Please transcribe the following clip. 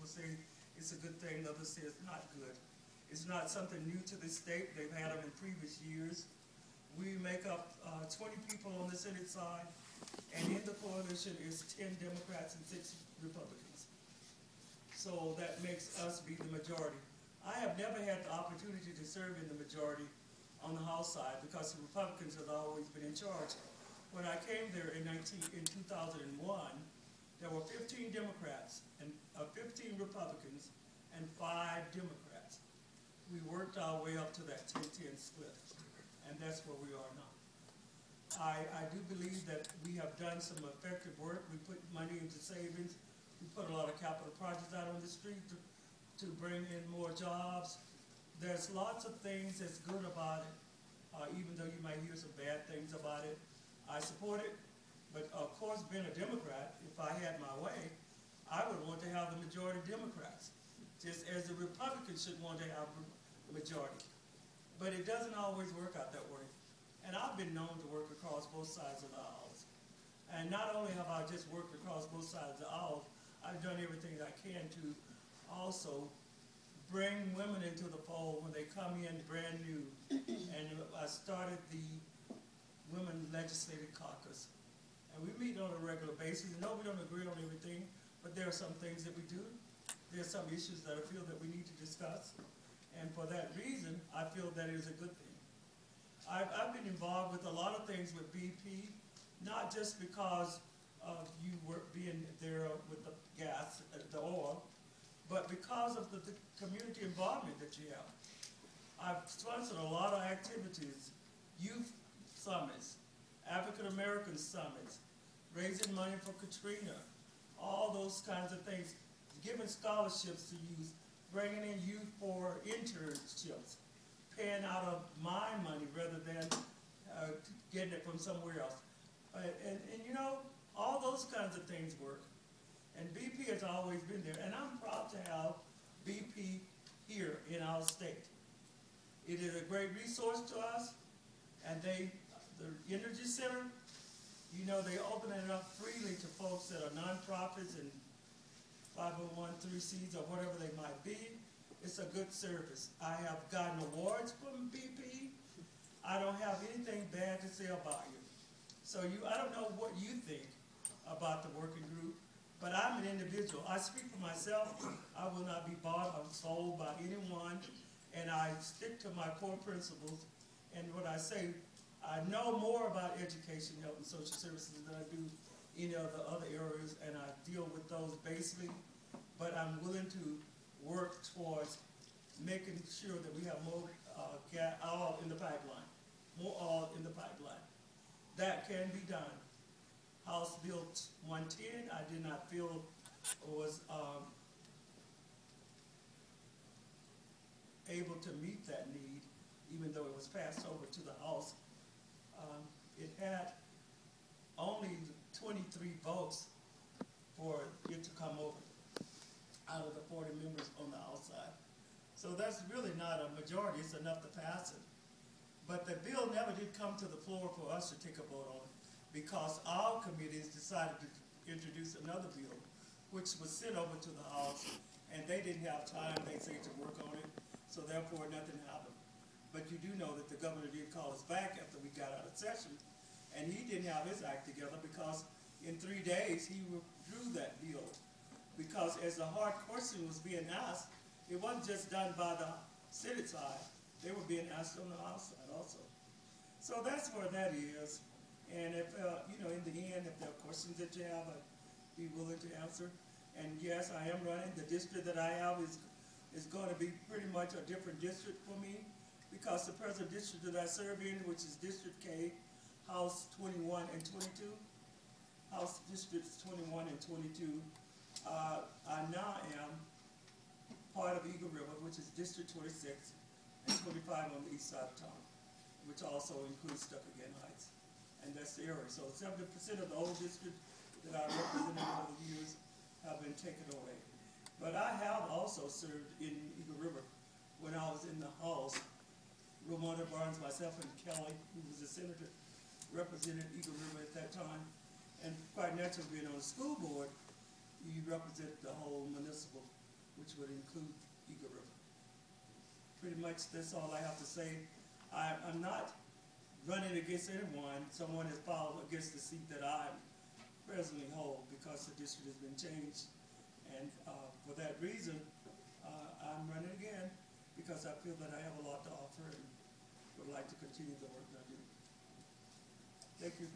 say it's a good thing, others say it's not good. It's not something new to the state. They've had them in previous years. We make up 20 people on the Senate side, and in the coalition is 10 Democrats and 6 Republicans. So that makes us be the majority. I have never had the opportunity to serve in the majority on the House side because the Republicans have always been in charge. When I came there in 2001, there were 15 Democrats and 15 Republicans and 5 Democrats. We worked our way up to that 10-10 split, and that's where we are now. I do believe that we have done some effective work. We put money into savings. We put a lot of capital projects out on the street to bring in more jobs. There's lots of things that's good about it, even though you might hear some bad things about it. I support it, but of course, being a Democrat, if I had my way, I would want to have the majority Democrats, just as the Republicans should want to have the majority. But it doesn't always work out that way. And I've been known to work across both sides of the aisles. And not only have I just worked across both sides of the aisle, I've done everything I can to also bring women into the fold when they come in brand new. And I started the Women Legislative Caucus. And we meet on a regular basis. No, we don't agree on everything, but there are some things that we do. There are some issues that I feel that we need to discuss. And for that reason, I feel that it is a good thing. I've been involved with a lot of things with BP, not just because of you being there with the gas, the oil, but because of the community involvement that you have. I've sponsored a lot of activities, youth summits, African American summits, raising money for Katrina, all those kinds of things, giving scholarships to youth, bringing in youth for internships, paying out of my money rather than getting it from somewhere else. And you know, all those kinds of things work. And BP has always been there. And I'm proud to have BP here in our state. It is a great resource to us. And the Energy Center, you know, they open it up freely to folks that are nonprofits and 501(c)(3)s or whatever they might be. It's a good service. I have gotten awards from BP. I don't have anything bad to say about you. So I don't know what you think about the working group, but I'm an individual. I speak for myself. I will not be bought or sold by anyone, and I stick to my core principles. And what I say, I know more about education, health, and social services than I do any of the other areas, and I deal with those basically, but I'm willing to work towards making sure that we have more oil in the pipeline, more oil in the pipeline. That can be done. House Bill 110, I did not feel was able to meet that need, even though it was passed over to the House. It had only 23 votes for it to come over out of the 40 members on the outside. So that's really not a majority, it's enough to pass it. But the bill never did come to the floor for us to take a vote on it because our committees decided to introduce another bill, which was sent over to the House, and they didn't have time, they say, to work on it, so therefore nothing happened. But you do know that the governor did call us back after we got out of session, and he didn't have his act together because in 3 days he withdrew that bill. Because as the hard question was being asked, it wasn't just done by the Senate side, they were being asked on the House side also. So that's where that is. And if, you know, in the end, if there are questions that you have, I'd be willing to answer. And yes, I am running. The district that I have is going to be pretty much a different district for me because the present district that I serve in, which is District K, House 21 and 22, House Districts 21 and 22, I now am part of Eagle River, which is District 26 and 25 on the east side of town, which also includes Stuckagan Heights. And that's the area. So 70% of the old district that I represented over the years have been taken away. But I have also served in Eagle River when I was in the House. Ramona Barnes, myself, and Kelly, who was a senator, represented Eagle River at that time. And quite naturally, being on the school board, you represent the whole municipal which would include Eagle River. Pretty much that's all I have to say. I'm not running against anyone. Someone has filed against the seat that I presently hold because the district has been changed. And for that reason, I'm running again because I feel that I have a lot to offer and would like to continue the work that I do. Thank you.